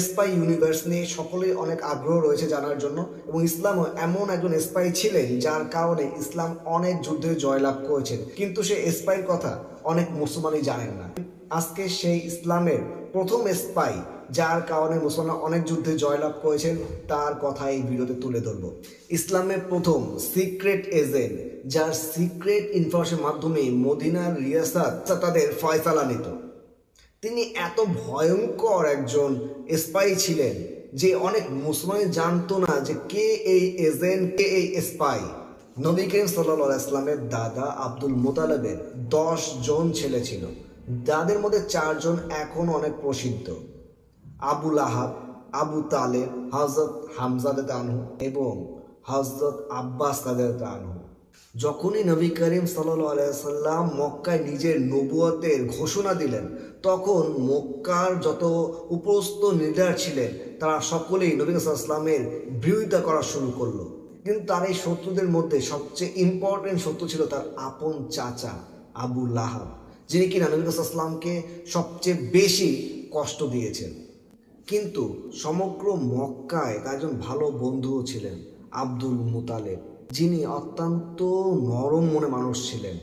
Spy universe নিয়ে সকলেই অনেক আগ্রহ রয়েছে জানার জন্য, এবং ইসলামও এমন একজন স্পাই ছিলেন যার কারণে ইসলাম অনেক যুদ্ধে জয়লাভ করেছে, কিন্তু সে স্পাইয়ের কথা অনেক মুসলমানই জানেন না। আজকে সেই ইসলামের প্রথম স্পাই যার কারণে মুসলমান অনেক যুদ্ধে জয়লাভ করেছেন তার কথা এই ভিডিওতে তুলে ধরবো। ইসলামের প্রথম সিক্রেট এজেন্ট যার সিক্রেট ইনফরমেশনের মাধ্যমে মদিনার রিয়াসাত তাদের ফয়সালা নিত। তিনি এত ভয়ঙ্কর একজন স্পাই ছিলেন যে অনেক মুসলমান জানতো না যে কে এই এজেন্ট, কে এই স্পাই। নবী করিম সাল্লাল্লাহু আলাইহি ওয়াসাল্লামের দাদা আব্দুল মুতালিবের 10 জন ছেলে ছিল, যাদের মধ্যে 4 জন এখন অনেক প্রসিদ্ধ: আবু লাহাব, আবু তালেব, হযরত হামজা রাদিয়াল্লাহু আনহু এবং হযরত আব্বাস রাদিয়াল্লাহু আনহু। যখনই নবী করিম সাল্লাল্লাহু আলাইহি ওয়াসাল্লাম মক্কায় নিজের নবুয়তের ঘোষণা দিলেন, তখন মক্কার যত উপস্থ লিডার ছিলেন তারা সকলেই নবী সাল্লাল্লাহু আলাইহি ওয়াসাল্লামের বিরোধিতা করা শুরু করলো। কিন্তু তার এই শত্রুদের মধ্যে সবচেয়ে ইম্পর্টেন্ট শত্রু ছিল তার আপন চাচা আবু লাহাব, যিনি কিনা নবী সাল্লাল্লাহু আলাইহি ওয়াসাল্লামকে সবচেয়ে বেশি কষ্ট দিয়েছেন। কিন্তু সমগ্র মক্কায় তার একজন ভালো বন্ধুও ছিলেন, আব্দুল মুতালেব, যিনি অত্যন্ত নরম মনে মানুষ ছিলেন,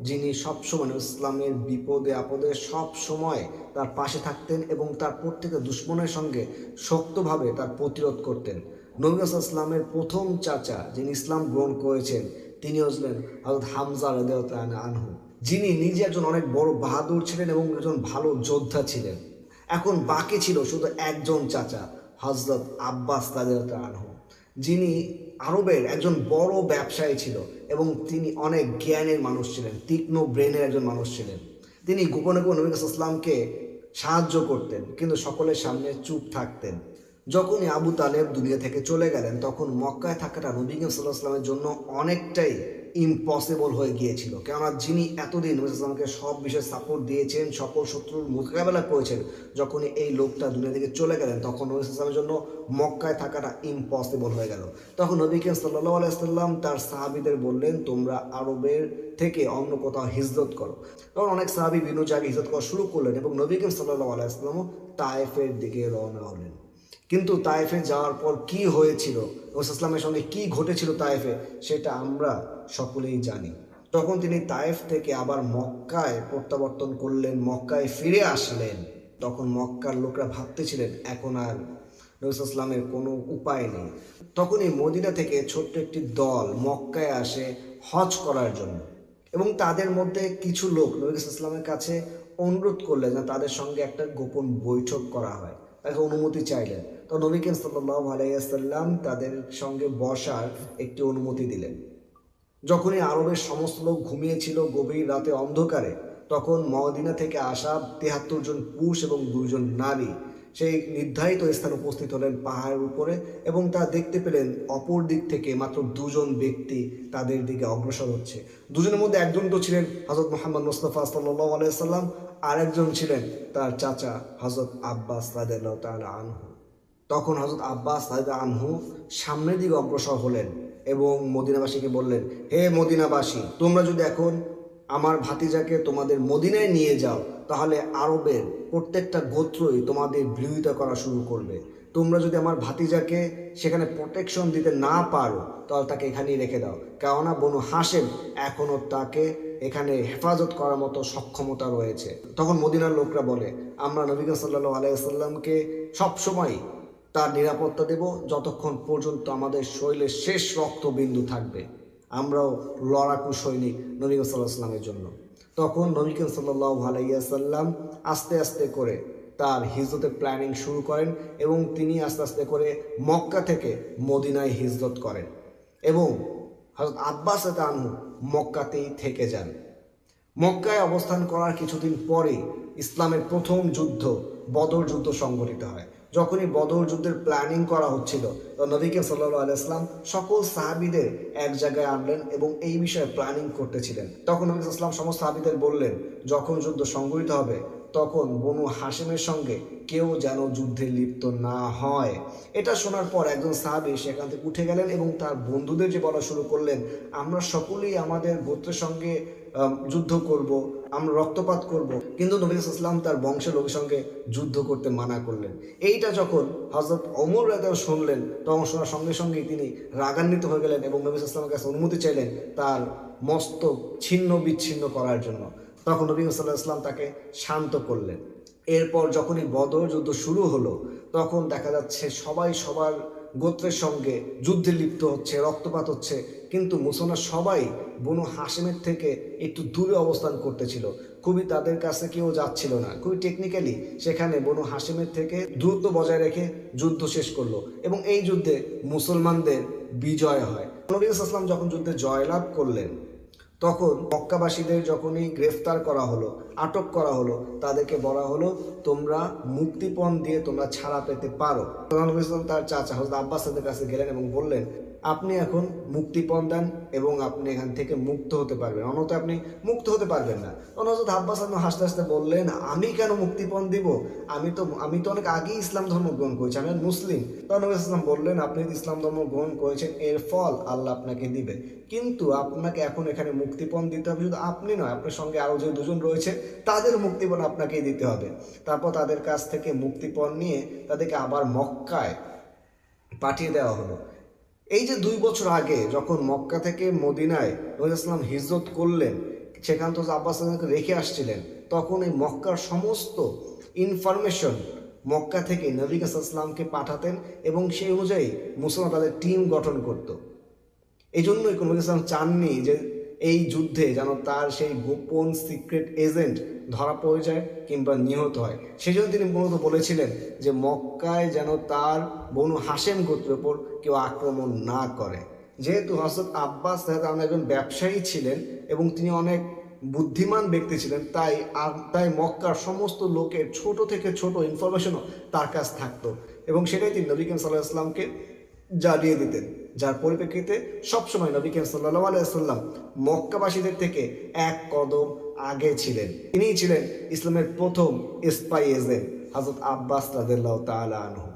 যিনি সবসময় ইসলামের বিপদে আপদে সব সময় তার পাশে থাকতেন এবং তার প্রত্যেকটা দুশ্মনের সঙ্গে শক্তভাবে তার প্রতিরোধ করতেন। নবী ইসলামের প্রথম চাচা যিনি ইসলাম গ্রহণ করেছেন তিনি হচ্ছিলেন হযরত হামজা রাদিয়াল্লাহু আনহু, যিনি নিজে একজন অনেক বড় বাহাদুর ছিলেন এবং একজন ভালো যোদ্ধা ছিলেন। এখন বাকি ছিল শুধু একজন চাচা, হযরত আব্বাস রাদিয়াল্লাহু আনহু, যিনি আরবের একজন বড় ব্যবসায়ী ছিল এবং তিনি অনেক জ্ঞানের মানুষ ছিলেন, তীক্ষ্ণ ব্রেনের একজন মানুষ ছিলেন। তিনি গোপনে গোপনে নবী ইসলামকে সাহায্য করতেন, কিন্তু সকলের সামনে চুপ থাকতেন। যখনই আবু তালেব দুনিয়া থেকে চলে গেলেন, তখন মক্কায় থাকাটা নবী সাল্লাল্লাহু আলাইহি ওয়াসাল্লামের জন্য অনেকটাই ইম্পসিবল হয়ে গিয়েছিল। কেননা যিনি এতদিন নবী সাল্লামকে সব বিষয়ে সাপোর্ট দিয়েছেন, সকল শত্রুর মোকাবেলা করেছেন, যখনই এই লোকটা দুনিয়া থেকে চলে গেলেন তখন নবী সাল্লামের জন্য মক্কায় থাকাটা ইম্পসিবল হয়ে গেল। তখন নবী সাল্লাল্লাহু আলাইহি ওয়াসাল্লাম তার সাহাবীদের বললেন, তোমরা আরবের থেকে অন্য কোথাও হিজরত করো। তখন অনেক সাহাবী বিভিন্ন জায়গায় হিজরত করা শুরু করলেন এবং নবী সাল্লাল্লাহু আলাইহি ওয়াসাল্লামও তায়েফের দিকে রওনা হলেন। কিন্তু তায়েফে যাওয়ার পর কি হয়েছিল, ইসলামের সঙ্গে কি ঘটেছিল তায়েফে, সেটা আমরা সকলেই জানি। তখন তিনি তায়েফ থেকে আবার মক্কায় প্রত্যাবর্তন করলেন, মক্কায় ফিরে আসলেন। তখন মক্কার লোকরা ভাবতেছিলেন এখন আর নবী ইসলামের কোনো উপায় নেই। তখনই মদিনা থেকে ছোট্ট একটি দল মক্কায় আসে হজ করার জন্য, এবং তাদের মধ্যে কিছু লোক নবী ইসলামের কাছে অনুরোধ করলেন যে তাদের সঙ্গে একটা গোপন বৈঠক করা হয়, তাকে অনুমতি চাইলেন। তো নবী সাল্লাল্লাহু আলাইহি ওয়াসাল্লাম তাদের সঙ্গে বসার একটি অনুমতি দিলেন। যখনই আরবের সমস্ত লোক ঘুমিয়েছিল গভীর রাতে অন্ধকারে, তখন মদিনা থেকে আসা 73 জন পুরুষ এবং 2 জন নারী সেই নির্ধারিত স্থানে উপস্থিত হলেন পাহাড়ের উপরে, এবং তা দেখতে পেলেন অপর দিক থেকে মাত্র 2 জন ব্যক্তি তাদের দিকে অগ্রসর হচ্ছে। দুজনের মধ্যে একজন তো ছিলেন হযরত মুহাম্মদ মুস্তাফা সাল্লাল্লাহু আলাইহি ওয়াসাল্লাম, আর একজন ছিলেন তার চাচা হযরত আব্বাস রাদিয়াল্লাহু তাআলা আনহু। তখন হযরত আব্বাস রাদিয়াল্লাহু আনহু সামনের দিকে অগ্রসর হলেন এবং মদিনাবাসীকে বললেন, হে মদিনাবাসী, তোমরা যদি এখন আমার ভাতিজাকে তোমাদের মদিনায় নিয়ে যাও, তাহলে আরবের প্রত্যেকটা গোত্রই তোমাদের বিরোধিতা করা শুরু করবে। তোমরা যদি আমার ভাতিজাকে সেখানে প্রোটেকশন দিতে না পারো, তাহলে তাকে এখানেই রেখে দাও, কেননা বনু হাশেম এখনও তাকে এখানে হেফাজত করার মতো সক্ষমতা রয়েছে। তখন মদিনার লোকরা বলে, আমরা নবী সাল্লাল্লাহু আলাইহি ওয়াসাল্লামকে সবসময় তার নিরাপত্তা দেব যতক্ষণ পর্যন্ত আমাদের শরীরের শেষ রক্তবিন্দু থাকবে। আমরাও লড়াকু সৈনিক নবী সাল্লাল্লাহু আলাইহি ওয়াসাল্লামের জন্য। তখন নবী সাল্লাল্লাহু আলাইহি ওয়াসাল্লাম আস্তে আস্তে করে তার হিজরতের প্ল্যানিং শুরু করেন এবং তিনি আস্তে আস্তে করে মক্কা থেকে মদিনায় হিজরত করেন এবং হযরত আব্বাস রাদিয়াল্লাহু আনহু মক্কাতেই থেকে যান। মক্কায় অবস্থান করার কিছুদিন পরে ইসলামের প্রথম যুদ্ধ বদর যুদ্ধ সংঘটিত হয়। যখনই বদর যুদ্ধের প্ল্যানিং করা হচ্ছিল, নবী সাল্লাল্লাহু আলাইহি ওয়াসাল্লাম সকল সাহাবীদের এক জায়গায় আনলেন এবং এই বিষয়ে প্ল্যানিং করতেছিলেন। তখন নবী সাল্লাল্লাহু আলাইহি ওয়াসাল্লাম সমস্ত সাহাবীদের বললেন, যখন যুদ্ধ সংঘটিত হবে তখন বনু হাশেমের সঙ্গে কেউ যেন যুদ্ধে লিপ্ত না হয়। এটা শোনার পর একজন সাহাবী সেখান থেকে উঠে গেলেন এবং তার বন্ধুদের যে বলা শুরু করলেন, আমরা সকলেই আমাদের গোত্রের সঙ্গে যুদ্ধ করব, আমরা রক্তপাত করব, কিন্তু নবী সাল্লাল্লাহু তার বংশের লোকের সঙ্গে যুদ্ধ করতে মানা করলেন। এইটা যখন হযরত ওমর রাদিয়াল্লাহু শুনলেন, তখন শোনার সঙ্গে সঙ্গেই তিনি রাগান্বিত হয়ে গেলেন এবং নবী সাল্লাল্লাহু কাছে অনুমতি চাইলেন তার মস্তক ছিন্ন বিচ্ছিন্ন করার জন্য। তখন নবী সাল্লাল্লাহু আলাইহি ওয়াসাল্লাম তাকে শান্ত করলেন। এরপর যখনই বদর যুদ্ধ শুরু হলো, তখন দেখা যাচ্ছে সবাই সবার গোত্রের সঙ্গে যুদ্ধে লিপ্ত হচ্ছে, রক্তপাত হচ্ছে, কিন্তু মুসলমান সবাই বনু হাশেমের থেকে একটু দূরে অবস্থান করতেছিল। খুবই তাদের কাছে কেউ যাচ্ছিল না। খুবই টেকনিক্যালি সেখানে বনু হাশেমের থেকে দূরত্ব বজায় রেখে যুদ্ধ শেষ করলো এবং এই যুদ্ধে মুসলমানদের বিজয় হয়। নবী সাল্লাল্লাহু আলাইহি ওয়াসাল্লাম যখন যুদ্ধে জয়লাভ করলেন, তখন মক্কাবাসীদের যখনই গ্রেফতার করা হলো, আটক করা হলো, তাদেরকে বলা হলো তোমরা মুক্তিপণ দিয়ে তোমরা ছাড়া পেতে পারো। নবী সাল্লাল্লাহু তার চাচা হযরত আব্বাসের কাছে গেলেন এবং বললেন, আপনি এখন মুক্তিপণ দেন এবং আপনি এখান থেকে মুক্ত হতে পারবেন, অন্যথায় আপনি মুক্ত হতে পারবেন না। তখন হযরত আব্বাস হাসতে হাসতে বললেন, আমি কেন মুক্তিপণ দিব? আমি তো অনেক আগেই ইসলাম ধর্ম গ্রহণ করেছি, আমি মুসলিম। তখন নবী সাল্লাল্লাহু বললেন, আপনি ইসলাম ধর্ম গ্রহণ করেছেন, এর ফল আল্লাহ আপনাকে দিবে, কিন্তু আপনাকে এখন এখানে মুক্তিপণ দিতে হবে। শুধু আপনি নয়, আপনার সঙ্গে আরও যে দুজন রয়েছে তাদের মুক্তিপণ আপনাকেই দিতে হবে। তারপর তাদের কাছ থেকে মুক্তিপণ নিয়ে তাদেরকে আবার মক্কায় পাঠিয়ে দেওয়া হলো। এই যে 2 বছর আগে যখন মক্কা থেকে মদিনায় নবী ইসলাম হিজরত করলেন, সেখান থেকে আব্বাস রেখে আসছিলেন, তখন এই মক্কার সমস্ত ইনফরমেশন মক্কা থেকে নবী সাল্লাল্লাহু পাঠাতেন এবং সেই অনুযায়ী মুসলমান তাদের টিম গঠন করত। এই জন্যই নবী ইসলাম চাননি যে এই যুদ্ধে যেন তার সেই গোপন সিক্রেট এজেন্ট ধরা পড়ে যায় কিংবা নিহত হয়। সেই জন্য তিনি মূলত বলেছিলেন যে মক্কায় যেন তার বনু হাশেম গোত্রের উপর কেউ আক্রমণ না করে। যেহেতু হযরত আব্বাস একজন ব্যবসায়ী ছিলেন এবং তিনি অনেক বুদ্ধিমান ব্যক্তি ছিলেন, তাই মক্কার সমস্ত লোকের ছোট থেকে ছোট ইনফরমেশনও তার কাছে থাকতো এবং সেটাই তিনি নবী করিম সাল্লাল্লাহু আলাইহি ওয়াসাল্লামকে জানিয়ে দিতেন, যার পরিপ্রেক্ষিতে সবসময় নবী করিম সাল্লাল্লাহু আলাইহি ওয়াসাল্লাম মক্কাবাসীদের থেকে এক কদম আগে ছিলেন। তিনিই ছিলেন ইসলামের প্রথম স্পাই এজেন্ট হযরত আব্বাস রাদিয়াল্লাহু তাআলা আনহু।